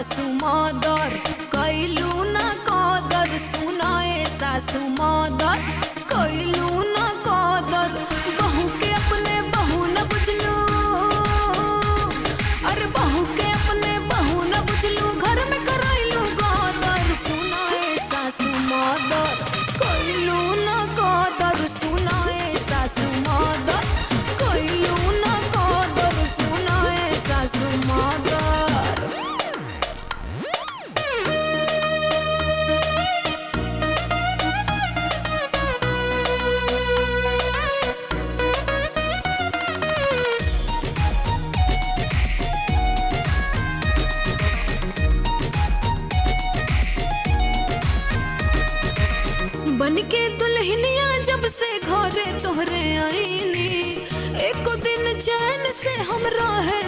सासू मदर कैलू न कदर, सुनाए सासू मदर कैलू न कदर। बहू के अपने बहू न बुझलू, अरे बहू के अपने बहू न बुझलू, घर में करैलू गदर, सुनाए सासू मदर कैलू न कदर, सुनाए सासू मदर कैलू न कदर, सुनाए सासू मदर। बन के दुल्हनिया जब से घरे तोहरे आईनी, एको दिन चैन से हम रहे